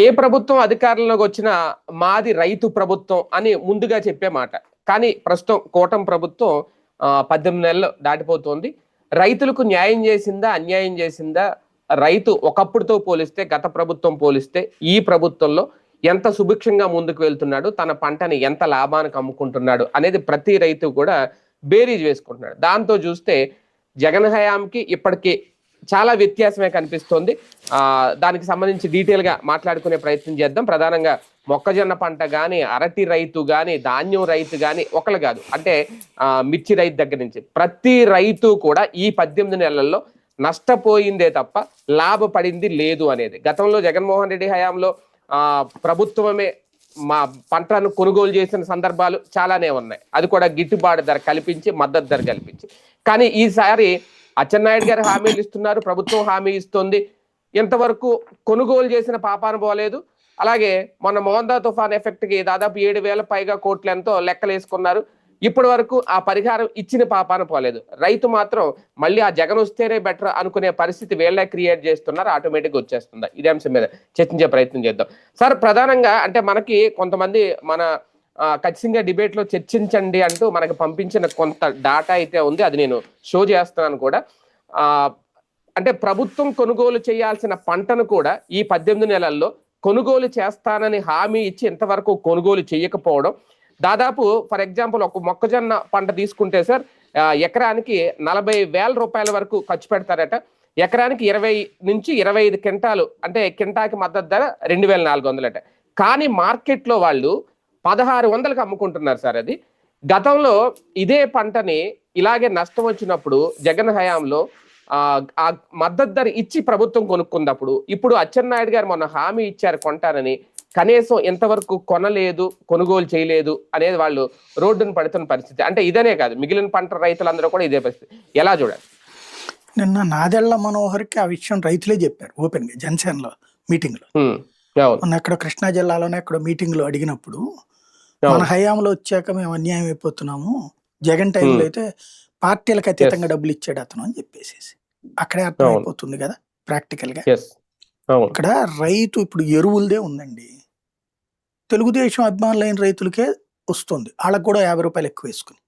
ఏ ప్రభుత్వం అధికారంలోకి వచ్చినా మాది రైతు ప్రభుత్వం అని ముందుగా చెప్పే మాట. కానీ ప్రస్తుతం కూటమి ప్రభుత్వం 18 నెలలు దాటిపోతుంది. రైతులకు న్యాయం చేసిందా? అన్యాయం చేసిందా? రైతు ఒకప్పుడుతో పోలిస్తే, గత ప్రభుత్వం పోలిస్తే ఈ ప్రభుత్వంలో ఎంత సుభిక్షంగా ముందుకు వెళ్తున్నాడు? తన పంటని ఎంత లాభానికి అమ్ముకుంటున్నాడు? అనేది ప్రతి రైతు కూడా బేరీజ్ వేసుకుంటున్నాడు. దాంతో చూస్తే జగన్ హయాంకి ఇప్పటికి చాలా వ్యత్యాసమే కనిపిస్తోంది. దానికి సంబంధించి డీటెయిల్ గా మాట్లాడుకునే ప్రయత్నం చేద్దాం. ప్రధానంగా మొక్కజొన్న పంట గాని, అరటి రైతు గాని, ధాన్యం రైతు గాని ఒకళ్ళు కాదు, అంటే మిర్చి రైతు దగ్గర నుంచి ప్రతి రైతు కూడా ఈ 18 నెలల్లో నష్టపోయిందే తప్ప లాభపడింది లేదు అనేది. గతంలో జగన్మోహన్ రెడ్డి హయాంలో ప్రభుత్వమే మా పంటను కొనుగోలు చేసిన సందర్భాలు చాలానే ఉన్నాయి. అది కూడా గిట్టుబాటు ధర కల్పించి, మద్దతు ధర కల్పించి. కానీ ఈసారి అచ్చెన్నాయుడు గారు హామీలు ఇస్తున్నారు, ప్రభుత్వం హామీ ఇస్తుంది. ఇంతవరకు కొనుగోలు చేసిన పాపాన పోలేదు. అలాగే మొన్న మోందా తుఫాన్ ఎఫెక్ట్ కి దాదాపు 7,000 పైగా కోట్లు ఎంతో లెక్కలు వేసుకున్నారు. ఇప్పటి వరకు ఆ పరిహారం ఇచ్చిన పాపాన పోలేదు. రైతు మాత్రం మళ్ళీ ఆ జగన్ వస్తేనే బెటర్ అనుకునే పరిస్థితి వీళ్ళే క్రియేట్ చేస్తున్నారు. ఆటోమేటిక్గా వచ్చేస్తుంది. ఇదే అంశం మీద చర్చించే ప్రయత్నం చేద్దాం. సార్, ప్రధానంగా అంటే మనకి కొంతమంది ఖచ్చితంగా డిబేట్ లో చర్చించండి అంటూ మనకు పంపించిన కొంత డాటా అయితే ఉంది. అది నేను షో చేస్తున్నాను కూడా. అంటే ప్రభుత్వం కొనుగోలు చేయాల్సిన పంటను కూడా ఈ 18 నెలల్లో కొనుగోలు చేస్తానని హామీ ఇచ్చి ఇంతవరకు కొనుగోలు చేయకపోవడం. దాదాపు ఫర్ ఎగ్జాంపుల్ ఒక మొక్కజొన్న పంట తీసుకుంటే సార్, ఎకరానికి 40,000 రూపాయల వరకు ఖర్చు పెడతారట. ఎకరానికి 20 నుంచి 25 క్వింటాలు, అంటే క్వింటాకి మద్దతు ధర 2,400 అట. కానీ మార్కెట్లో వాళ్ళు 1,600కి అమ్ముకుంటున్నారు సార్. అది గతంలో ఇదే పంటని ఇలాగే నష్టం వచ్చినప్పుడు జగన్ హయాంలో ఆ మద్దతు ధర ఇచ్చి ప్రభుత్వం కొనుక్కున్నప్పుడు, ఇప్పుడు అచ్చెన్నాయుడు గారు మొన్న హామీ ఇచ్చారు కొంటానని, కనీసం ఎంతవరకు కొనలేదు, కొనుగోలు చేయలేదు అనేది వాళ్ళు రోడ్డును పడుతున్న పరిస్థితి. అంటే ఇదనే కాదు, మిగిలిన పంట రైతులందరూ కూడా ఇదే పరిస్థితి. ఎలా చూడాలి? నిన్న నాదెళ్ల మనోహర్కి ఆ విషయం రైతులే చెప్పారు ఓపెన్ గా జనసేనలో మీటింగ్ లో. మొన్న ఎక్కడ కృష్ణా జిల్లాలోనే ఎక్కడ మీటింగ్ లో అడిగినప్పుడు, మన హయాంలో వచ్చాక మేము అన్యాయం అయిపోతున్నాము, జగన్ టైంలో అయితే పార్టీలకు అతీతంగా డబ్బులు ఇచ్చాడు అతను అని చెప్పేసి అక్కడే అర్థం అయిపోతుంది కదా ప్రాక్టికల్ గా. ఇక్కడ రైతు ఇప్పుడు ఎరువులదే ఉందండి. తెలుగుదేశం అభిమానులైన రైతులకే వస్తుంది, వాళ్ళకు కూడా 50 రూపాయలు ఎక్కువ వేసుకుని.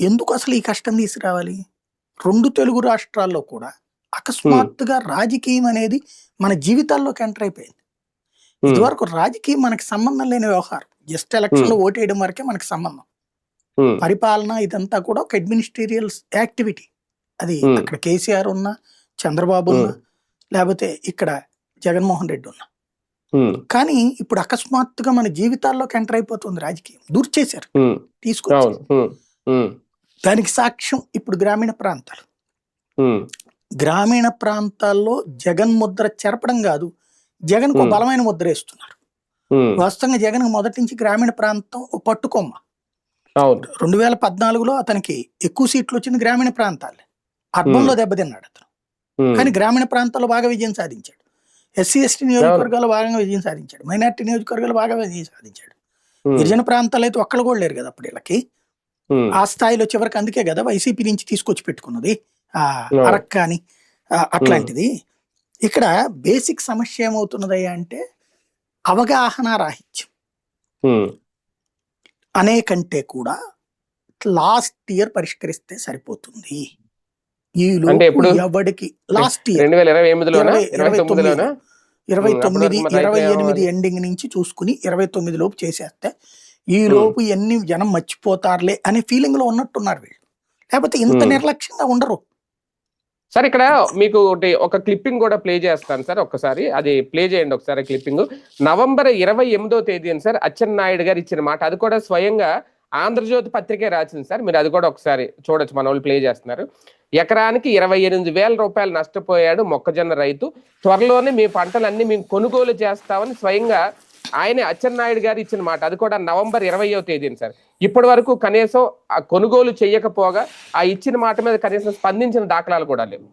ఎందుకు అసలు ఈ కష్టం తీసుకురావాలి? 2 తెలుగు రాష్ట్రాల్లో కూడా అకస్మాత్తుగా రాజకీయం అనేది మన జీవితాల్లోకి ఎంటర్ అయిపోయింది. ఇదివరకు రాజకీయం మనకి సంబంధం లేని వ్యవహారం, జస్ట్ ఎలక్షన్ లో ఓటేయడం వరకే మనకి సంబంధం. పరిపాలన ఇదంతా కూడా ఒక అడ్మినిస్ట్రేరియల్ యాక్టివిటీ. అది అక్కడ కేసీఆర్ ఉన్నా, చంద్రబాబు ఉన్నా, లేకపోతే ఇక్కడ జగన్మోహన్ రెడ్డి ఉన్నా. కానీ ఇప్పుడు అకస్మాత్తుగా మన జీవితాల్లోకి ఎంటర్ అయిపోతుంది రాజకీయం. దూర్చేశారు, తీసుకొచ్చారు. దానికి సాక్ష్యం ఇప్పుడు గ్రామీణ ప్రాంతాలు. గ్రామీణ ప్రాంతాల్లో జగన్ ముద్ర చెరపడం కాదు, జగన్ కు బలమైన ముద్ర వేస్తున్నారు. వాస్తవంగా జగన్ మొదటి నుంచి గ్రామీణ ప్రాంతం పట్టుకొమ్మ. 2014లో అతనికి ఎక్కువ సీట్లు వచ్చింది గ్రామీణ ప్రాంతాలే. అర్బన్ లో దెబ్బతిన్నాడు అతను, కానీ గ్రామీణ ప్రాంతాల్లో బాగా విజయం సాధించాడు. ఎస్సీ ఎస్టీ నియోజకవర్గాలు బాగా విజయం సాధించాడు, మైనార్టీ నియోజకవర్గాలు బాగా విజయం సాధించాడు. గిరిజన ప్రాంతాలు అయితే ఒక్కళ్ళు కూడా లేరు కదా అప్పుడు వీళ్ళకి. ఆ స్థాయిలో చివరికి అందుకే కదా వైసీపీ నుంచి తీసుకొచ్చి పెట్టుకున్నది అరక్క అని అట్లాంటిది. ఇక్కడ బేసిక్ సమస్య ఏమవుతున్నదయ్యా అంటే అవగాహన రాహిత్యం అనే కంటే కూడా లాస్ట్ ఇయర్ పరిష్కరిస్తే సరిపోతుంది. ఎవడికి లాస్ట్ ఇయర్ 28 ఎండింగ్ నుంచి చూసుకుని 29 లోపు చేసేస్తే ఈ లోపు ఎన్ని జనం మర్చిపోతారులే అనే ఫీలింగ్ లో ఉన్నట్టున్నారు వీళ్ళు. లేకపోతే ఇంత నిర్లక్ష్యంగా ఉండరు సార్. ఇక్కడ మీకు ఒక క్లిప్పింగ్ కూడా ప్లే చేస్తాను సార్, ఒక్కసారి అది ప్లే చేయండి ఒకసారి క్లిప్పింగ్. నవంబర్ 28వ తేదీన సార్ అచ్చెన్నాయుడు గారు ఇచ్చిన మాట, అది కూడా స్వయంగా ఆంధ్రజ్యోతి పత్రికే రాసింది సార్. మీరు అది కూడా ఒకసారి చూడొచ్చు, మన వాళ్ళు ప్లే చేస్తున్నారు. ఎకరానికి 28,000 రూపాయలు నష్టపోయాడు మొక్కజొన్న రైతు, త్వరలోనే మీ పంటలన్నీ మేము కొనుగోలు చేస్తామని స్వయంగా ఆయనే అచ్చెన్నాయుడు గారు ఇచ్చిన మాట. అది కూడా నవంబర్ 20వ తేదీన సార్. ఇప్పటి వరకు కనీసం ఆ కొనుగోలు చేయకపోగా ఆ ఇచ్చిన మాట మీద కనీసం స్పందించిన దాఖలాలు కూడా లేవు.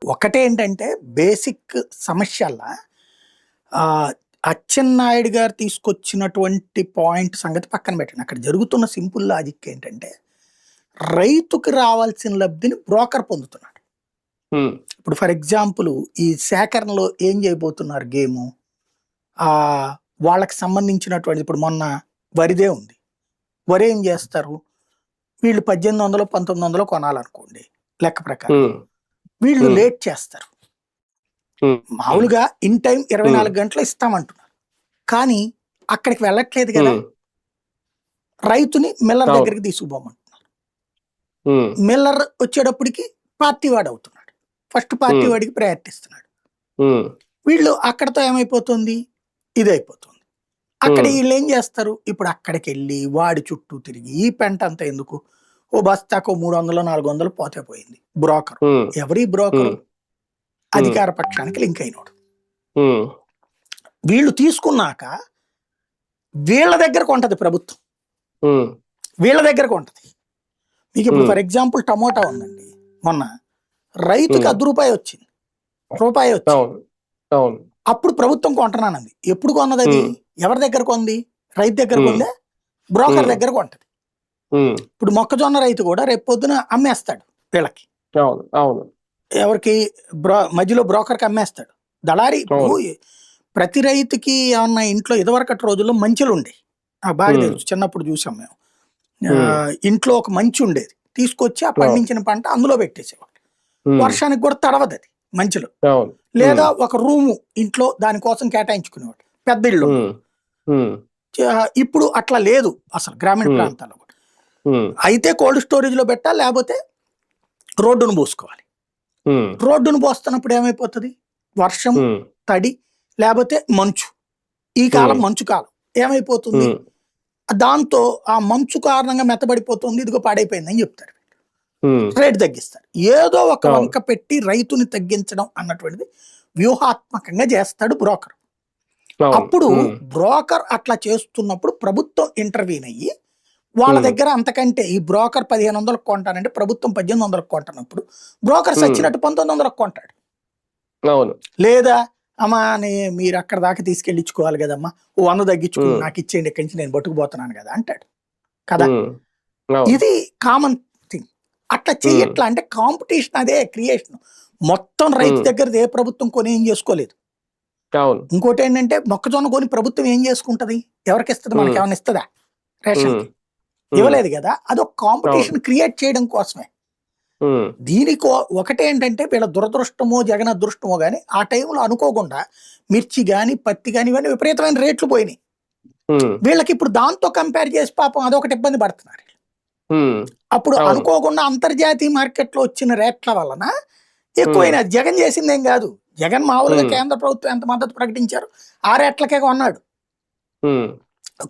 ఒకటేంటంటే బేసిక్ సమస్యల్లా అచ్చెన్నాయుడు గారు తీసుకొచ్చినటువంటి పాయింట్ సంగతి పక్కన పెట్టండి. అక్కడ జరుగుతున్న సింపుల్ లాజిక్ ఏంటంటే రైతుకి రావాల్సిన లబ్ధిని బ్రోకర్ పొందుతున్నాడు. ఉమ్, ఇప్పుడు ఫర్ ఎగ్జాంపుల్ ఈ సేకరణలో ఏం చేయబోతున్నారు గేము, ఆ వాళ్ళకి సంబంధించినటువంటి ఇప్పుడు మొన్న వరిదే ఉంది. వరి ఏం చేస్తారు, వీళ్ళు 1800 1900 కొనాలనుకోండి లెక్క ప్రకారం, ఉమ్, వీళ్ళు ఉమ్, లేట్ చేస్తారు. ఉమ్, మామూలుగా ఇన్ టైం 24 గంటలు ఇస్తామంటున్నారు, కానీ అక్కడికి వెళ్ళట్లేదు కదా, ఉమ్, రైతుని మిల్లర్ అవును. దగ్గరికి తీసుకుపోమంటున్నారు. ఉమ్, మిల్లర్ వచ్చేటప్పటికి పార్టీ వాడు అవుతున్నాడు, ఫస్ట్ పార్టీ ఉమ్, వాడికి ప్రయారిటీ ఇస్తున్నాడు. ఉమ్, వీళ్ళు అక్కడతో ఏమైపోతుంది, ఇదైపోతుంది. అక్కడ ఉమ్, వీళ్ళు ఏం చేస్తారు, ఇప్పుడు అక్కడికి వెళ్ళి వాడి చుట్టూ తిరిగి ఈ పెంట అంతా ఎందుకు, ఓ బస్తాకు 300 400 పోతే పోయింది. బ్రోకర్ ఉమ్, ఎవరి బ్రోకరు, ఉమ్, అధికార పక్షానికి లింక్ అయినోడు. ఉమ్, వీళ్ళు తీసుకున్నాక వీళ్ళ దగ్గర కొంటది ప్రభుత్వం, ఉమ్, వీళ్ళ దగ్గర కొంటది. మీకు ఇప్పుడు ఉమ్, ఫర్ ఎగ్జాంపుల్ టమోటా ఉందండి, మొన్న రైతుకి ఉమ్, ₹1 వచ్చింది, రూపాయి వచ్చింది. అవును, అవును. అప్పుడు ప్రభుత్వం కొంటున్నానంది. ఎప్పుడు కొన్నది అది, ఉమ్, ఎవరి దగ్గర కొంది, రైతు దగ్గర ఉమ్, కొందే, బ్రోకర్ ఉమ్, దగ్గర కొంటది. ఉమ్, ఇప్పుడు మొక్కజొన్న రైతు కూడా రేపు పొద్దున అమ్మేస్తాడు వీళ్ళకి, అవును, అవును, ఎవరికి, మధ్యలో బ్రోకర్కి అమ్మేస్తాడు. దళారి ఇప్పుడు అవును. ప్రతి రైతుకి ఏమన్నా ఇంట్లో ఇదివరకటి రోజుల్లో మంచులు ఉండేవి, నాకు బాగా ఉమ్, తెలుసు, చిన్నప్పుడు చూసాం మేము. ఉమ్, ఇంట్లో ఒక మంచి ఉండేది, తీసుకొచ్చి ఆ అవును. పండించిన పంట అందులో పెట్టేసేవాడు. ఉమ్, వర్షానికి కూడా తడవదు అది మంచులో. అవును. లేదా ఉమ్, ఒక రూము ఇంట్లో దానికోసం కేటాయించుకునేవాడు, పెద్ద ఇళ్ళు ఉమ్, ఉన్నవాడు. ఉమ్, ఇప్పుడు అట్లా లేదు అసలు గ్రామీణ ఉమ్, ప్రాంతాల్లో కూడా. ఉమ్, అయితే కోల్డ్ స్టోరేజ్లో పెట్టాలి, లేకపోతే రోడ్డును పోసుకోవాలి. ఉమ్, రోడ్డును పోస్తున్నప్పుడు ఏమైపోతుంది, వర్షం, ఉమ్, తడి, లేకపోతే మంచు. ఈ కాలం ఉమ్, మంచు కాలం, ఏమైపోతుంది, ఉమ్, దాంతో ఆ మంచు కారణంగా మెత్తబడిపోతుంది, ఇదిగో పాడైపోయిందని చెప్తారు, ఉమ్, రేటు తగ్గిస్తారు. ఏదో ఒక అవును, వంక పెట్టి రైతుని తగ్గించడం అన్నటువంటిది వ్యూహాత్మకంగా చేస్తాడు బ్రోకర్. అవును. అప్పుడు ఉమ్, బ్రోకర్ అట్లా చేస్తున్నప్పుడు ప్రభుత్వం ఇంటర్వ్యూన్ అయ్యి వాళ్ళ ఉమ్, దగ్గర అంతకంటే, ఈ బ్రోకర్ 1500 కొంటానంటే ప్రభుత్వం 1800 కొంటున్నప్పుడు బ్రోకర్ ఉమ్, సచ్చినట్టు 1900 కొంటాడు. అవును. లేదా అమ్మా మీరు అక్కడ దాకా తీసుకెళ్ళి ఇచ్చుకోవాలి కదమ్మా, ఓ 100 తగ్గించుకుని ఉమ్, నాకు ఇచ్చేయండి, ఇక్కడి నుంచి నేను పట్టుకుపోతున్నాను కదా అంటాడు కదా. ఉమ్, అవును. ఇది కామన్ థింగ్. అట్లా ఉమ్, చెయ్యట్లా అంటే కాంపిటీషన్, అదే క్రియేషన్. మొత్తం రైతు ఉమ్, దగ్గర ఏ ప్రభుత్వం కొని ఏం చేసుకోలేదు. అవును. ఇంకోటి ఏంటంటే మొక్కజొన్న కొని ప్రభుత్వం ఏం చేసుకుంటది, ఎవరికి ఇస్తుంది, మనకి ఉమ్, ఏమైనా ఇస్తుందా, ఉమ్, రేషన్కి ఉమ్, ఇవ్వలేదు కదా. అదొక అవును. కాంపిటీషన్ క్రియేట్ చేయడం కోసమే. ఉమ్, దీనికి ఒకటేంటంటే వీళ్ళ దురదృష్టమో జగన్ అదృష్టమో కానీ, ఆ టైంలో అనుకోకుండా మిర్చి కానీ పత్తి కానీ ఇవన్నీ విపరీతమైన రేట్లు పోయినాయి. ఉమ్, వీళ్ళకి ఇప్పుడు దాంతో కంపేర్ చేసి పాపం అదొకటి ఇబ్బంది పడుతున్నారు. ఉమ్, అప్పుడు అవును. అనుకోకుండా అంతర్జాతీయ మార్కెట్లో వచ్చిన రేట్ల వలన ఉమ్, ఎక్కువైనా, జగన్ చేసిందేం కాదు. జగన్ మామూలుగా ఉమ్, కేంద్ర ప్రభుత్వం ఎంత మద్దతు ప్రకటించారు, ఆ రేట్లకే కొన్నాడు. ఉమ్,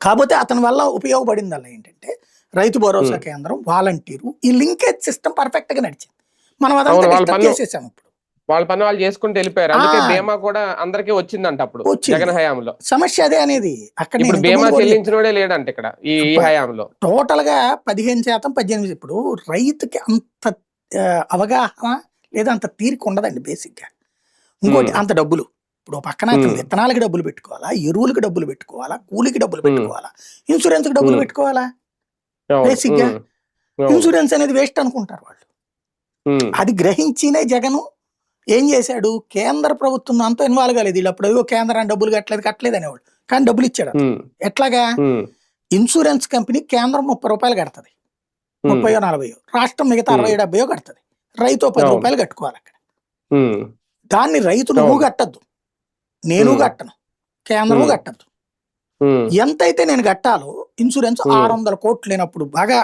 కాకపోతే అతని వల్ల ఉపయోగపడిందల్లా ఏంటంటే రైతు భరోసా ఉమ్, కేంద్రం, వాలంటీరు, ఈ లింకేజ్ సిస్టమ్ పర్ఫెక్ట్ గా నడిచింది. మనం అవును. అదంతా వాళ్ళ డిస్టర్బ్ పన్ను చేసేసాం ఇప్పుడు. వాళ్ళ పన్ను వాళ్ళు చేసుకుంటూ వెళ్ళిపోయారు. ఆ అందుకే బీమా కూడా అందరికీ వచ్చిందంట అప్పుడు వచ్చింది, జగన్ హయాంలో. సమస్య అదే అనేది. అక్కడ నేను ఇప్పుడు బీమా ఇంతకుముందు కూడా చెప్పాను, చెల్లించినోడే లేడంట ఇక్కడ ఈ హయాంలో. టోటల్ గా 15% 18%. ఇప్పుడు రైతుకి అంత అవగాహన లేదా అంత తీరిక ఉండదండి బేసిక్ గా. ఇంకోటి ఉమ్, అంత డబ్బులు, ఇప్పుడు పక్కన అతను ఉమ్, విత్తనాలకి డబ్బులు పెట్టుకోవాలా, ఎరువులకి డబ్బులు పెట్టుకోవాలా, కూలికి డబ్బులు ఉమ్, పెట్టుకోవాలా, ఇన్సూరెన్స్ కి డబ్బులు ఉమ్, పెట్టుకోవాలా. అవును. బేసిక్ గా ఉమ్, అవును. ఇన్సూరెన్స్ అనేది వేస్ట్ అనుకుంటారు వాళ్ళు. ఉమ్, అది గ్రహించినే జగను ఏం చేశాడు, కేంద్ర ప్రభుత్వం అంతా ఇన్వాల్వ్ కాలేదు. వీళ్ళు అప్పుడు ఏవో కేంద్రాన్ని డబ్బులు కట్టలేదు అనేవాడు, కానీ డబ్బులు ఇచ్చాడు అతను. ఉమ్, ఎట్లాగా, ఉమ్, ఇన్సూరెన్స్ కంపెనీ కేంద్రం ₹30 కడుతుంది, ఉమ్, 30 40, రాష్ట్రం మిగతా ఉమ్, 60 70 కడుతుంది, రైతు అవును. ₹10 కట్టుకోవాలి అక్కడ. ఉమ్, దాన్ని రైతు నువ్వు అవును. కట్టద్దు, నేను ఉమ్, కట్టను, కేంద్రము ఉమ్, కట్టద్దు. ఉమ్, ఎంతైతే నేను కట్టాలో ఇన్సూరెన్స్ ఉమ్, 600 కోట్లు లేనప్పుడు బాగా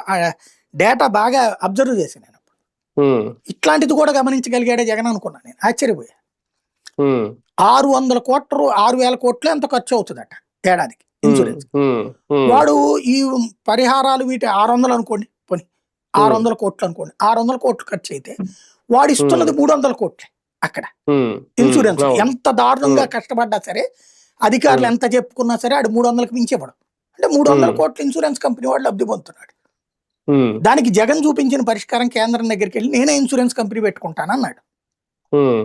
డేటా బాగా అబ్జర్వ్ చేశాను నేను. ఉమ్, ఇట్లాంటిది కూడా గమనించగలిగాడే జగన్ అనుకున్నాను నేను, ఆశ్చర్యపోయా. ఉమ్, 600 కోట్లు 6,000 కోట్లు ఎంత ఖర్చు అవుతుందట ఏడాదికి ఉమ్, ఇన్సూరెన్స్. ఉమ్, ఉమ్, వాడు ఈ పరిహారాలు వీటి 600 అనుకోండి, పోనీ ఉమ్, 600 కోట్లు అనుకోండి, 600 కోట్లు ఖర్చు అయితే వాడు ఉమ్, ఇస్తున్నది 300 కోట్లే అక్కడ ఉమ్, ఇన్సూరెన్స్. అవును. ఎంత దారుణంగా ఉమ్, కష్టపడ్డా సరే, అధికారులు ఉమ్, ఎంత చెప్పుకున్నా సరే ఆడు 300కి మించి ఇవ్వడం. అంటే 300 ఉమ్, కోట్లు ఇన్సూరెన్స్ కంపెనీ వాడు లబ్ధి పొందుతున్నాడు. ఉమ్, దానికి జగన్ చూపించిన పరిష్కారం, కేంద్రం దగ్గరికి వెళ్ళి నేనే ఇన్సూరెన్స్ కంపెనీ పెట్టుకుంటాను అన్నాడు. ఉమ్,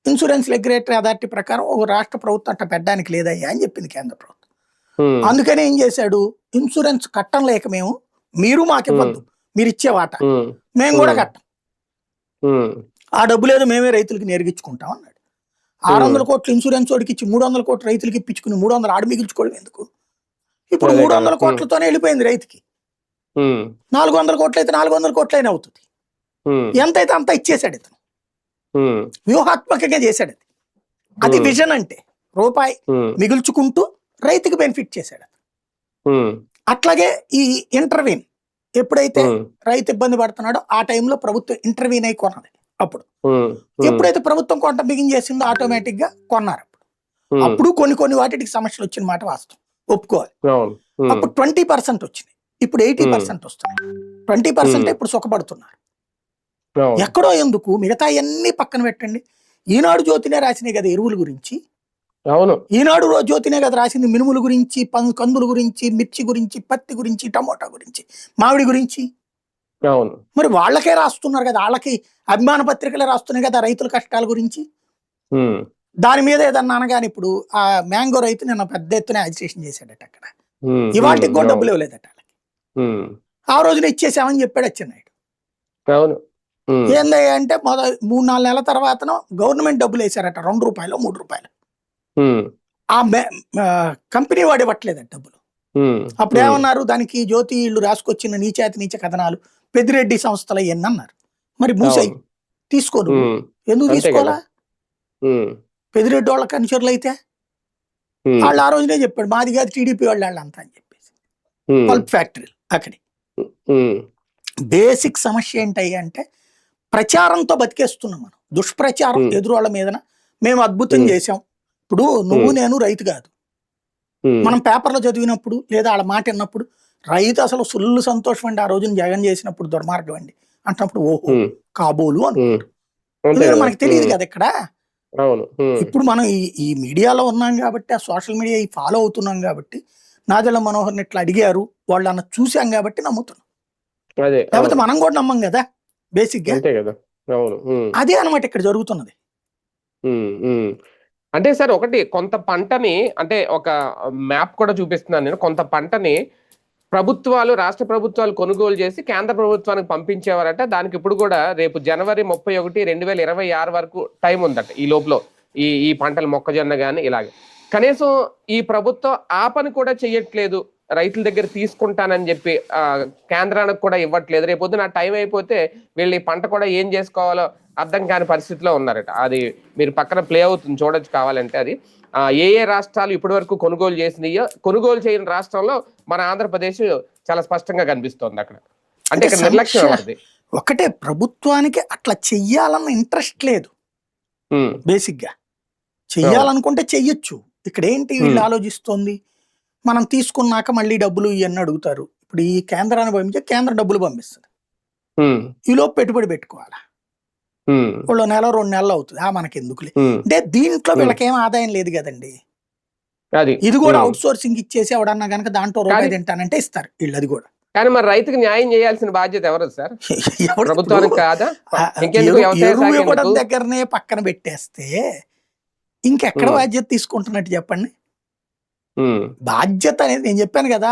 ఇన్సూరెన్స్ రెగ్యులేటరీ అథారిటీ ప్రకారం ఒక రాష్ట్ర ప్రభుత్వం అట్లా పెట్టడానికి లేదయ్యా అని చెప్పింది కేంద్ర ప్రభుత్వం. ఉమ్, అందుకని ఏం చేశాడు, ఇన్సూరెన్స్ కట్టం లేక మీరు మాకు ఉమ్, ఇవ్వద్దు, మీరు ఇచ్చే వాటా ఉమ్, మేము కూడా ఉమ్, కట్టం, ఉమ్, ఆ డబ్బు లేదు మేమే రైతులకి నేర్గించుకుంటాం అన్నాడు. 600 కోట్లు ఇన్సూరెన్స్ వాడికి ఇచ్చి 300 కోట్లు రైతులకి ఇప్పించుకుని 300 ఆడు మిగిల్చుకోవడం ఎందుకు? ఇప్పుడు అదే కదా. 300 కోట్లతోనే వెళ్ళిపోయింది రైతుకి. ఉమ్, 400 కోట్లు అయితే 400 కోట్లైనా అవుతుంది. ఉమ్, ఎంతైతే అంత ఇచ్చేసాడు ఇతను, ఉమ్, వ్యూహాత్మకంగా చేశాడు అది. అది విజన్ అంటే రూపాయి ఉమ్, మిగుల్చుకుంటూ రైతుకి బెనిఫిట్ చేశాడు. ఉమ్, అట్లాగే ఈ ఇంటర్వీన్ ఎప్పుడైతే ఉమ్, రైతు ఇబ్బంది పడుతున్నాడో ఆ టైంలో ప్రభుత్వం ఇంటర్వీన్ అయి కొన్నది. అప్పుడు ఉమ్, ఉమ్, ఎప్పుడైతే ప్రభుత్వం కొంట బిగించేసిందో ఆటోమేటిక్ గా కొన్నారు. ఉమ్, అప్పుడు కొన్ని వాటికి సమస్యలు వచ్చిన మాట వాస్తవం, ఒప్పుకోవాలి. అవును. ఉమ్, అప్పుడు 20% వచ్చినాయి, ఇప్పుడు 80% వస్తున్నాయి. 20% ఇప్పుడు సుఖపడుతున్నారు. అవును. ఎక్కడో ఎందుకు మిగతా అన్ని పక్కన పెట్టండి. ఈనాడు జ్యోతినే రాసినాయి కదా ఎరువుల గురించి. అవును. ఈనాడు జ్యోతినే కదా రాసింది మినుముల గురించి, కందుల గురించి, మిర్చి గురించి, పత్తి గురించి, టమోటా గురించి, మామిడి గురించి. అవును. మరి వాళ్ళకే రాస్తున్నారు కదా, వాళ్ళకి అభిమాన పత్రికలే రాస్తున్నాయి కదా రైతుల కష్టాల గురించి. ఉమ్, దాని మీద ఏదన్నా అనగానే ఇప్పుడు ఆ మ్యాంగో రైతు నిన్న పెద్ద ఎత్తున అజిటేషన్ చేశాడట అక్కడ. ఉమ్, ఇవాటికి కూడా అవును. డబ్బులు ఇవ్వలేదట వాళ్ళకి. ఉమ్, ఆ రోజున ఇచ్చేసామని చెప్పాడు అచ్చెన్నాయుడు. అవును. ఉమ్, ఏందయ్యా అంటే 3-4 నెలల తర్వాతను గవర్నమెంట్ డబ్బులు వేశారట, ₹2 ₹3. ఉమ్, ఆ కంపెనీ వాడు ఇవ్వట్లేదట డబ్బులు. ఉమ్, అప్పుడు ఏమన్నారు, దానికి జ్యోతి ఇళ్ళు రాసుకొచ్చిన నీచాతి నీచ కథనాలు పెద్దిరెడ్డి సంస్థలు అవన్నీ అన్నారు. మరి మూసాయి, అవును. తీసుకో నువ్వు. ఉమ్, ఎందుకు అంతే కదా. తీసుకోవాలా? ఉమ్, పెద్దిరెడ్డి వాళ్ళ కనుచరులు అయితే ఉమ్, వాళ్ళు ఆ రోజునే చెప్పాడు మాది కాదు టీడీపీ వాళ్ళంతా అని చెప్పేసి. ఉమ్, పల్ప్ ఫ్యాక్టరీలు అక్కడి. ఉమ్, బేసిక్ సమస్య ఏంటయ్యా అంటే ప్రచారంతో బతికేస్తున్నాం మనం. దుష్ప్రచారం ఉమ్, ఎదురోళ్ళ మీదన మేము అద్భుతం ఉమ్, చేశాం. ఇప్పుడు నువ్వు ఉమ్, నేను రైతు కాదు, ఉమ్, మనం పేపర్లో చదివినప్పుడు లేదా వాళ్ళ మాట విన్నప్పుడు రైతు అసలు ఫుల్ సంతోషం అండి ఆ రోజున జగన్ చేసినప్పుడు దుర్మార్గం అండి అంటున్నప్పుడు ఓహో ఉమ్, కాబోలు ఉమ్, అనుకుంటారు. అంతే ఎందుకంటే కదా. మనకు తెలియదు ఉమ్, కదా ఇక్కడ. అవును. ఉమ్, ఇప్పుడు మనం ఈ మీడియాలో ఉన్నాం కాబట్టి, ఆ సోషల్ మీడియా ఫాలో అవుతున్నాం కాబట్టి, నాదెళ్ల మనోహర్ని ఇట్లా అడిగారు వాళ్ళు అన్న చూసాం కాబట్టి నమ్ముతున్నాం. అదే. లేకపోతే అవును. మనం కూడా నమ్మం కదా బేసిక్ గా. అంతే కదా. అవును. ఉమ్, అదే అనమాట ఇక్కడ జరుగుతున్నది. ఉమ్, ఉమ్. అంటే సార్ ఒకటి కొంత పంటని అంటే ఒక మ్యాప్ కూడా చూపిస్తున్నాను నేను. కొంత పంటని ప్రభుత్వాలు రాష్ట్ర ప్రభుత్వాలు కొనుగోలు చేసి కేంద్ర ప్రభుత్వానికి పంపించేవారట. దానికి ఇప్పుడు కూడా రేపు జనవరి 31, 2026 వరకు టైం ఉందట. ఈ లోపల ఈ పంటలు మొక్కజొన్న కానీ ఇలాగే కనీసం ఈ ప్రభుత్వం ఆ పని కూడా చెయ్యట్లేదు. రైతుల దగ్గర తీసుకుంటానని చెప్పి కేంద్రానికి కూడా ఇవ్వట్లేదు. రేపు పొద్దున టైం అయిపోతే వీళ్ళు ఈ పంట కూడా ఏం చేసుకోవాలో అర్థం కాని పరిస్థితిలో ఉన్నారట. అది మీరు పక్కన ప్లే అవుతుంది చూడొచ్చు కావాలంటే. అది ఏ రాష్ట్రాలు ఇప్పటి వరకు కొనుగోలు చేసినాయో, కొనుగోలు చేయని రాష్ట్రంలో మన ఆంధ్రప్రదేశ్ చాలా స్పష్టంగా కనిపిస్తోంది అక్కడ. అంటే అంటే ఇక్కడ నిర్లక్ష్యం సమస్య ఎవరిది? ఒకటే, ప్రభుత్వానికి అట్లా చెయ్యాలన్న ఇంట్రెస్ట్ లేదు ఉమ్, బేసిక్ గా. అవును. చెయ్యాలనుకుంటే చెయ్యొచ్చు. ఇక్కడ ఏంటి వీళ్ళు ఉమ్, ఆలోచిస్తోంది, మనం తీసుకున్నాక మళ్ళీ డబ్బులు ఇవన్నీ అడుగుతారు. ఇప్పుడు ఈ కేంద్రాన్ని పంపించే కేంద్రం డబ్బులు పంపిస్తుంది, ఉమ్, ఈలోపు పెట్టుబడి పెట్టుకోవాలా. ఉమ్, వాళ్ళు 1-2 నెలలు అవుతుంది, మనకి ఎందుకులే ఉమ్, అంటే. దీంట్లో ఉమ్. వీళ్ళకేం ఆదాయం లేదు కదండి. అది. ఇది కూడా ఉమ్. అవుట్ సోర్సింగ్ ఇచ్చేసి ఎవడన్నా కనుక దాంట్లో కానీ రూపాయి తింటానంటే ఇస్తారు వీళ్ళు. అది కూడా కానీ మరి రైతుకి న్యాయం చేయాల్సిన బాధ్యత ఎవరు సార్? ఎవడు ఇప్పుడు ప్రభుత్వానికి కాదా? ఇంకెందుకు వ్యవసాయ ఎరువు శాఖ ఇవ్వడం ఎందుకు? దగ్గరనే పక్కన పెట్టేస్తే ఇంకెక్కడ ఉమ్, బాధ్యత తీసుకుంటున్నట్టు చెప్పండి. ఉమ్, బాధ్యత అనేది నేను చెప్పాను కదా.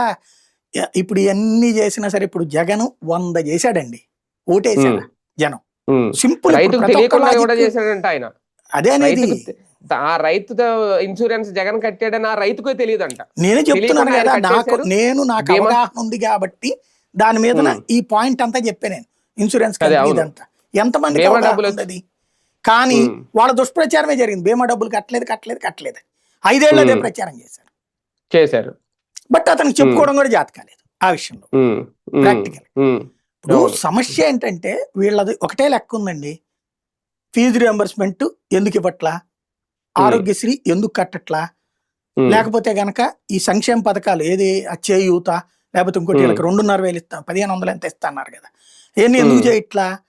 ఇప్పుడు ఇవన్నీ చేసినా సరే ఇప్పుడు జగన్ 100 చేశాడండి, ఉమ్, ఓటేశారా జనం. ఉమ్. సింపుల్. ఇప్పుడు రైతుకు ప్రతి ఒక్క తెలియకుండా కూడా లాజిక్ చేశాడంట ఆయన. అదే అనేది. రైతుకు ఆ రైతు ఇన్సూరెన్స్ జగన్ కట్టాడని ఆ రైతుకు తెలియదంట. నేనే చెప్తున్నాను తెలియకుండా ఆయన కదా, కట్టేశారు. నాకు బీమా. అవగాహన ఉంది కాబట్టి దాని మీద ఉమ్, ఈ పాయింట్ అంతా చెప్పా నేను. ఇన్సూరెన్స్ అదే. కంపెనీ అవును. అంతా ఎంతమందికి బీమా అవగాహన డబ్బులు ఉంది అది. కానీ ఉమ్, వాళ్ళ దుష్ప్రచారమే జరిగింది. బీమా డబ్బులు కట్టలేదు 5 ఏళ్ళు అదే ఉమ్, ప్రచారం చేశారు. చేశారు. బట్ అతనికి ఉమ్, చెప్పుకోవడం కూడా జాత కాలేదు ఆ విషయంలో. ఉమ్, ఉమ్, ప్రాక్టికల్. ఉమ్. ఇప్పుడు అవును. సమస్య ఏంటంటే వీళ్ళది ఒకటే లెక్క ఉందండి. ఫీజు రియంబర్స్మెంట్ ఎందుకు ఇవ్వట్లా, ఉమ్, ఆరోగ్యశ్రీ ఎందుకు కట్టట్లా, ఉమ్, లేకపోతే గనక ఈ సంక్షేమ పథకాలు ఏది చేయూత, లేకపోతే ఇంకోటి ఉమ్, వీళ్ళకి 2,500 ఇస్తాం, 1,500 ఎంత ఇస్తా అన్నారు కదా, ఇవన్నీ ఎందుకు ఉమ్, చేయట్లా. ఉమ్,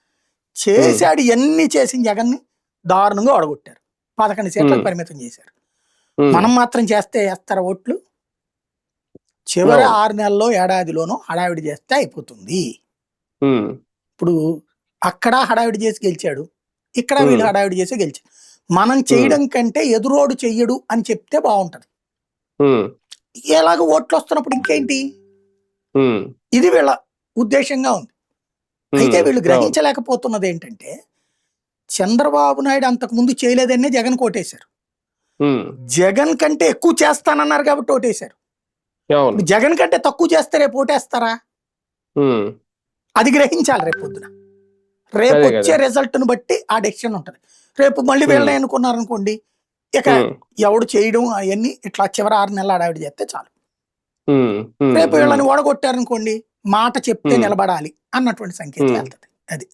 చేశాడు ఇవన్నీ చేసిన జగన్ని దారుణంగా ఓడగొట్టారు, 11 సీట్లకు ఉమ్, పరిమితం చేశారు. ఉమ్. మనం మాత్రం చేస్తే వేస్తారు ఓట్లు. చివరి అవును. 6 నెలల్లో ఏడాదిలోనూ హడావిడి చేస్తే అయిపోతుంది. ఉమ్, ఇప్పుడు అక్కడ హడావిడి చేసి గెలిచాడు, ఇక్కడ ఉమ్, వీళ్ళు హడావిడి చేసి గెలిచాడు. మనం ఉమ్, చేయడం కంటే ఎదురోడు చెయ్యడు అని చెప్తే బాగుంటది. ఉమ్, ఎలాగో ఓట్లు వస్తున్నప్పుడు ఇంకేంటి, ఉమ్, ఇది వీళ్ళ ఉద్దేశంగా ఉంది. అయితే వీళ్ళు అవును. గ్రహించలేకపోతున్నది ఏంటంటే చంద్రబాబు నాయుడు అంతకు ముందు చేయలేదనే జగన్ కోటేశారు. ఉమ్, జగన్ కంటే ఎక్కువ చేస్తానన్నారు కాబట్టి ఓటేశారు. అవును. ఇప్పుడు జగన్ కంటే తక్కువ చేస్తే రేపు ఓటేస్తారా? ఉమ్, అది గ్రహించాలి రేపు పొద్దున. రేపు అదే వచ్చే కదా. రిజల్ట్ను బట్టి ఆ డెసిషన్ ఉంటుంది. రేపు మళ్ళీ ఉమ్, వీళ్ళని ఎన్నుకున్నారనుకోండి, ఇక ఉమ్, ఎవడు చేయడం అవన్నీ ఇట్లా చివరి 6 నెలలు ఆడావిడ చేస్తే చాలు. ఉమ్, ఉమ్, రేపు ఉమ్, వీళ్ళని ఓడగొట్టారనుకోండి, మాట చెప్తే ఉమ్, నిలబడాలి అన్నటువంటి సంకేతం ఉమ్. వెళ్తుంది. అది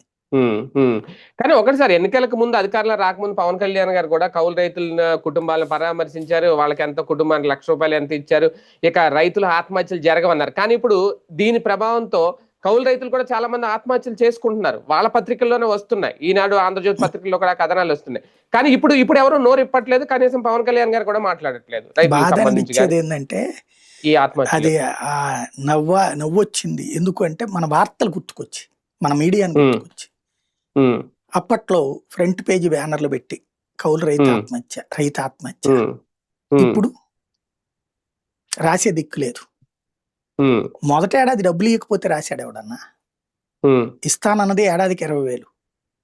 కానీ ఒకటిసారి ఎన్నికలకు ముందు అధికారంలో రాకముందు పవన్ కళ్యాణ్ గారు కూడా కౌలు రైతుల కుటుంబాలను పరామర్శించారు. వాళ్ళకి ఎంత కుటుంబానికి ₹1,00,000 ఎంత ఇచ్చారు. ఇక రైతుల ఆత్మహత్యలు జరగవన్నారు. కానీ ఇప్పుడు దీని ప్రభావంతో కౌలు రైతులు కూడా చాలా మంది ఆత్మహత్యలు చేసుకుంటున్నారు. వాళ్ళ పత్రికల్లోనే వస్తున్నాయి. ఈనాడు, ఆంధ్రజ్యోతి పత్రికల్లో కూడా కథనాలు వస్తున్నాయి. కానీ ఇప్పుడు ఇప్పుడు ఎవరు నోరు ఇప్పట్లేదు. కనీసం పవన్ కళ్యాణ్ గారు కూడా మాట్లాడట్లేదు రైతులకు బాధ సంబంధించి అనిపించేది కానీ ఏంటంటే ఈ ఆత్మహత్యలు. అది ఆ నవ్వొచ్చింది. ఎందుకంటే మన వార్తలు గుర్తుకొచ్చి, మన మీడియాని ఉమ్, గుర్తుకొచ్చి, ఉమ్, అప్పట్లో ఫ్రంట్ పేజీ బ్యానర్లు పెట్టి కౌలు రైతు ఉమ్, ఆత్మహత్య, రైతు ఆత్మహత్య. ఉమ్, ఉమ్, ఇప్పుడు రాసే దిక్కు లేదు. ఉమ్, మొదట ఏడాది డబ్బులు ఇవ్వకపోతే రాశాడు ఎవడన్నా? ఉమ్, ఇస్తానన్నది ఏడాదికి 20,000.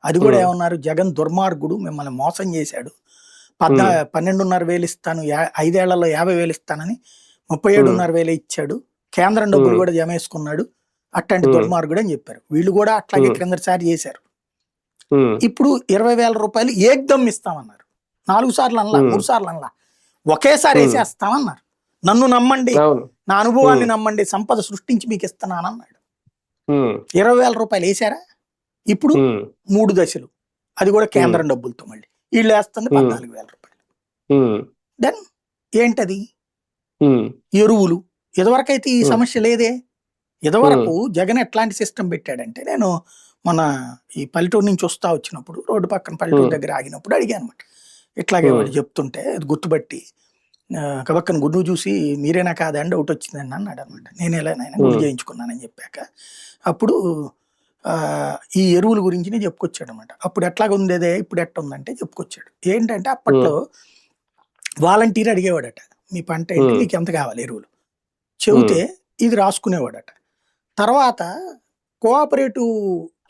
అది కూడా ఉమ్, ఏమన్నారు? జగన్ దుర్మార్గుడు, మిమ్మల్ని మోసం చేశాడు. ఉమ్, 12,500 ఇస్తాను, 5 ఏళ్లలో 50,000 ఇస్తానని ఉమ్, 37,500 ఇచ్చాడు. కేంద్రం డబ్బులు ఉమ్, కూడా జమేసుకున్నాడు. అట్లాంటి ఉమ్, దుర్మార్గుడు అని చెప్పారు. వీళ్ళు కూడా అట్లాగే ఉమ్, క్రిందటిసారి చేశారు. ఉమ్, ఇప్పుడు 20,000 ఏకదమ్ ఇస్తామన్నారు. 4 సార్లు అనలా, ఉమ్, 3 సార్లు అనలా, ఒకేసారి ఉమ్, వేసేస్తామన్నారు. నన్ను నమ్మండి, అవును. నా అనుభవాన్ని ఉమ్, నమ్మండి, సంపద సృష్టించి మీకు ఇస్తున్నానన్నాడు. ఉమ్, 20,000 వేసారా? ఇప్పుడు ఉమ్, 3 దశలు, అది కూడా ఉమ్, కేంద్రం డబ్బులతో. మళ్ళీ వీళ్ళు వేస్తుంది ఉమ్, 14,000. ఉమ్, దెన్ ఏంటది? ఉమ్, ఎరువులు. ఇదివరకైతే ఈ ఉమ్, సమస్య లేదే. ఉమ్, ఇదివరకు జగన్ ఎట్లాంటి సిస్టమ్ పెట్టాడంటే, నేను మన ఈ పల్లెటూరు నుంచి వస్తా వచ్చినప్పుడు రోడ్డు పక్కన పల్లెటూరు ఉమ్, దగ్గర ఆగినప్పుడు అడిగాను అనమాట. ఇట్లాగే ఉమ్, వాడు చెప్తుంటే అది గుర్తుపట్టి కబక్కన గుడ్డు చూసి మీరేనా కాదా అని డౌట్ వచ్చిందని అన్నాడు అనమాట. నేను ఎలానైనా గుడ్డు ఉమ్, చేయించుకున్నానని చెప్పాక అప్పుడు ఆ, ఈ ఎరువుల గురించి నేను చెప్పుకొచ్చాడు అనమాట. అప్పుడు ఎట్లాగ ఉండేదే, ఇప్పుడు ఎట్లా ఉందంటే చెప్పుకొచ్చాడు. ఏంటంటే అప్పట్లో ఉమ్, వాలంటీర్ అడిగేవాడట, మీ పంట ఏంటి, ఉమ్, మీకు ఎంత కావాలి ఎరువులు, ఉమ్, చెబితే ఇది రాసుకునేవాడట. తర్వాత కోఆపరేటివ్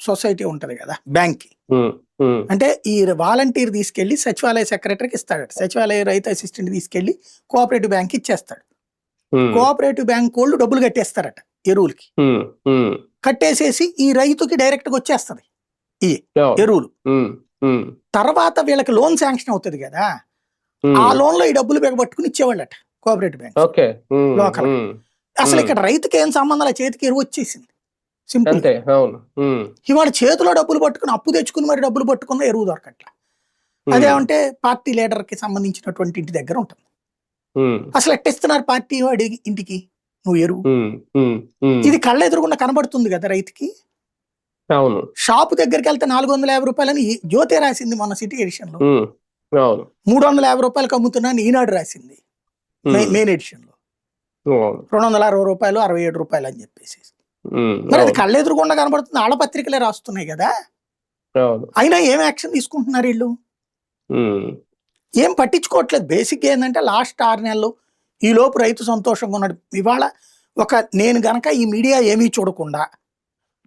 సొసైటీ ఉంటది కదా, బ్యాంక్కి, ఉమ్, ఉమ్, అంటే ఈ వాలంటీర్ తీసుకెళ్లి సచివాలయ సెక్రటరీకి ఇస్తాడట. సచివాలయ రైతు అసిస్టెంట్ తీసుకెళ్లి కోఆపరేటివ్ బ్యాంక్ ఇచ్చేస్తాడు. ఉమ్, కోఆపరేటివ్ బ్యాంక్ వాళ్ళు డబ్బులు కట్టేస్తారట ఎరువులకి. ఉమ్, ఉమ్, కట్టేసేసి ఈ రైతుకి డైరెక్ట్గా వచ్చేస్తుంది ఈ అవును. ఎరువులు. ఉమ్, ఉమ్, తర్వాత వీళ్ళకి లోన్ శాంక్షన్ అవుతుంది కదా, ఆ ఉమ్, లోన్ లో ఈ డబ్బులు బిగబట్టుకుని ఇచ్చేవాళ్ళట కోఆపరేటివ్ బ్యాంక్ ఓకే. ఉమ్, లోకల్. ఉమ్, అసలు ఉమ్, ఇక్కడ రైతుకి ఏం సంబంధం, చేతికి ఎరువు వచ్చేసింది సింపుల్. అంతే. అవును. ఉమ్, ఇవాళ చేతిలో డబ్బులు పట్టుకుని అప్పు తెచ్చుకుని మరి డబ్బులు పట్టుకున్న ఎరువు దొరకట్లా. ఉమ్, అదేమంటే పార్టీ లీడర్ కి సంబంధించినటువంటి ఇంటి దగ్గర ఉంటుంది. ఉమ్, అసలు ఎట్టిస్తున్నారు పార్టీ వాడి ఇంటికి నువ్వు ఎరువు? ఉమ్, ఉమ్, ఉమ్, ఇది కళ్ళ ఎదురుగుండా కనబడుతుంది కదా రైతుకి. అవును. షాపు దగ్గరికి వెళ్తే ₹450 అని జ్యోతి రాసింది మొన్న సిటీ ఎడిషన్ లో. ఉమ్, అవును. ₹350 అమ్ముతున్నాను ఈనాడు రాసింది ఉమ్, మెయిన్ ఎడిషన్ లో. అవును. ₹260, ₹67 అని చెప్పేసి. ఉమ్, మరి అది అవును. కళ్ళ ఎదురుగుండా కనబడుతుంది, ఆడపత్రికలే రాస్తున్నాయి కదా. అవును. అయినా ఏం యాక్షన్ తీసుకుంటున్నారు వీళ్ళు? ఉమ్, ఏం పట్టించుకోవట్లేదు. బేసిక్గా ఏంటంటే లాస్ట్ 6 నెలలు ఈ లోపు రైతు సంతోషంగా ఉన్నాడు. ఇవాళ నేను గనక ఈ మీడియా ఏమీ చూడకుండా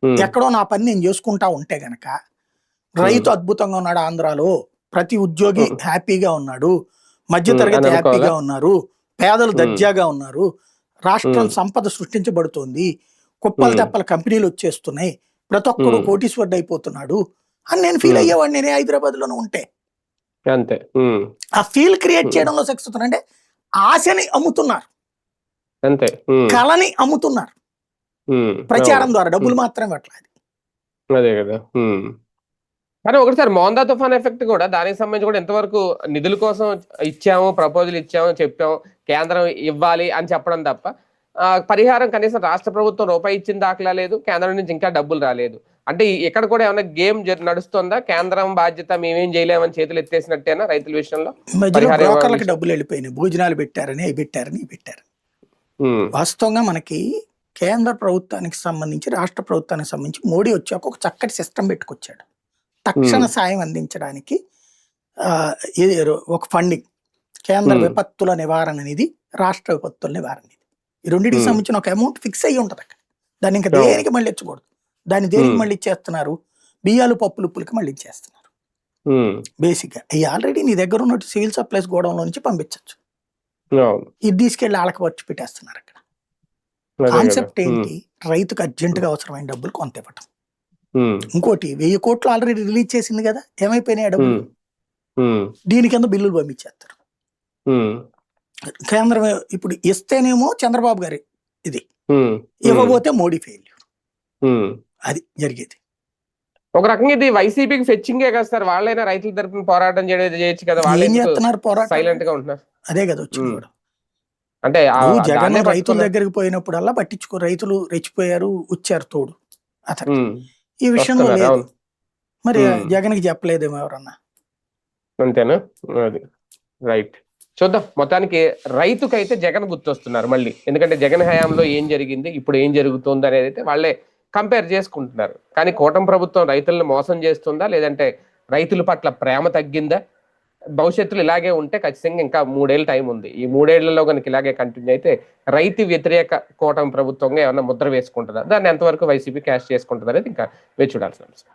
ఉమ్, ఎక్కడో నా పని నేను చేసుకుంటా ఉంటే గనక రైతు అద్భుతంగా ఉన్నాడు ఆంధ్రాలో, ప్రతి ఉద్యోగి ఉమ్, హ్యాపీగా ఉన్నాడు, అని మధ్యతరగతి అనుకోవాలా? హ్యాపీగా ఉన్నారు, పేదలు ఉమ్, దర్జాగా ఉన్నారు, రాష్ట్రం ఉమ్, సంపద సృష్టించబడుతోంది, కుప్పలు ఉమ్, తెప్పల కంపెనీలు వచ్చేస్తున్నాయి, ప్రతి ఒక్కడు ఉమ్, కోటీశ్వరుడు అయిపోతున్నాడు అని నేను ఫీల్ ఉమ్, అయ్యేవాడిని నేను హైదరాబాద్ లోనే ఉంటే. అంతే. ఉమ్, ఆ ఫీల్ క్రియేట్ ఉమ్, చేయడంలో సక్సెస్ అవుతున్నారు. అంటే ఆశని అమ్ముతున్నారు, అంతే. ఉమ్, కళని అమ్ముతున్నారు ఉమ్, అవును. ప్రచారం ద్వారా, డబ్బులు ఉమ్, మాత్రమే అట్లా. అదే కదా. ఉమ్. కానీ ఒకటిసారి మోందా తుఫాన్ ఎఫెక్ట్ కూడా దానికి సంబంధించి కూడా ఎంతవరకు నిధుల కోసం ఇచ్చాము, ప్రపోజల్ ఇచ్చాము, చెప్పాము, కేంద్రం ఇవ్వాలి అని చెప్పడం తప్ప పరిహారం కనీసం రాష్ట్ర ప్రభుత్వం రూపాయి ఇచ్చిన దాఖలా లేదు, కేంద్రం నుంచి ఇంకా డబ్బులు రాలేదు. అంటే ఇక్కడ కూడా ఏమైనా గేమ్ నడుస్తుందా? కేంద్రం బాధ్యత మేమేం చేయలేమని చేతులు ఎత్తేసినట్టేనా రైతుల విషయంలో మధ్యలో పరిహారం ఇవ్వడం బ్రోకర్లకు విషయం? డబ్బులు వెళ్ళిపోయినాయి, భోజనాలు పెట్టారని అవి పెట్టారని ఇవి పెట్టారు. ఉమ్, వాస్తవంగా మనకి కేంద్ర ప్రభుత్వానికి సంబంధించి రాష్ట్ర ప్రభుత్వానికి సంబంధించి మోడీ వచ్చాక ఒక చక్కటి సిస్టమ్ పెట్టుకొచ్చాడు. తక్షణ ఉమ్, సాయం అందించడానికి ఒక ఫండింగ్, కేంద్ర ఉమ్, విపత్తుల నివారణ నిధి, రాష్ట్ర విపత్తుల నివారణ నిధి, ఈ రెండింటికి ఉమ్, సంబంధించిన ఒక అమౌంట్ ఫిక్స్ అయ్యి ఉంటుంది అక్కడ. దాన్ని ఇంకా అవును. దేనికి మళ్ళీ ఇచ్చకూడదు. దాన్ని దేనికి మళ్ళీ ఇచ్చేస్తున్నారు? బియ్యాలు పప్పులు ఉప్పులకి మళ్ళీ ఇచ్చేస్తున్నారు. బేసిక్గా అవి ఆల్రెడీ నీ దగ్గర ఉన్నట్టు సివిల్ సప్లైస్ గోడౌన్లో నుంచి పంపించవచ్చు. ఇది తీసుకెళ్లి ఆళ్ళకి ఖర్చు పెట్టేస్తున్నారు. అక్కడ కాన్సెప్ట్ ఏంటి? రైతుకు అర్జెంటుగా అవసరమైన డబ్బులు కొంత ఇవ్వటం. ఇంకోటి 1000 కోట్లు ఆల్రెడీ రిలీజ్ చేసింది కదా, ఏమైపోయినాయి ఆ డబ్బులు? దీని కింద బిల్లులు పంపించేస్తారు. కేంద్రం ఇప్పుడు ఇస్తేనేమో చంద్రబాబు గారి ఇది, ఇవ్వబోతే మోడీ ఫెయిల్యూర్. అది జరిగేది. ఒక రకంగా ఇది వైసీపీకి ఫెచ్చింగే కదా సార్. వాళ్ళైనా రైతుల తరపున పోరాటం చేయొచ్చు కదా, వాళ్ళు ఏం చేస్తున్నారు పోరాటం? సైలెంట్ గా ఉంటున్నారు. అదే కదా వచ్చింది కూడా. అంటే జగన్ రైతుల దగ్గరికి పోయినప్పుడల్లా పట్టించుకో, రైతులు రెచ్చిపోయారు, వచ్చారు తోడు అతను. ఈ విషయంలో లేదు. మరి జగన్కి చెప్పలేదేమో ఎవరన్నా? అంతేనా? అది రైట్. చూద్దాం. మొత్తానికి రైతుకైతే జగన్ గుర్తొస్తున్నారు మళ్ళీ. ఎందుకంటే జగన్ హయాంలో ఏం జరిగింది, ఇప్పుడు ఏం జరుగుతుంది అనేది అయితే వాళ్ళే కంపేర్ చేసుకుంటున్నారు. కానీ కూటమి ప్రభుత్వం రైతులను మోసం చేస్తుందా, లేదంటే రైతుల పట్ల ప్రేమ తగ్గిందా? భవిష్యత్తులో ఇలాగే ఉంటే ఖచ్చితంగా ఇంకా 3 ఏళ్ళు టైం ఉంది. ఈ 3 ఏళ్లలో కనుక ఇలాగే కంటిన్యూ అయితే రైతు వ్యతిరేక కూటమి ప్రభుత్వంగా ఏమన్నా ముద్ర వేసుకుంటుందా, దాన్ని ఎంతవరకు వైసీపీ క్యాష్ చేసుకుంటుందా అనేది ఇంకా వేచి చూడాల్సిన అంశం.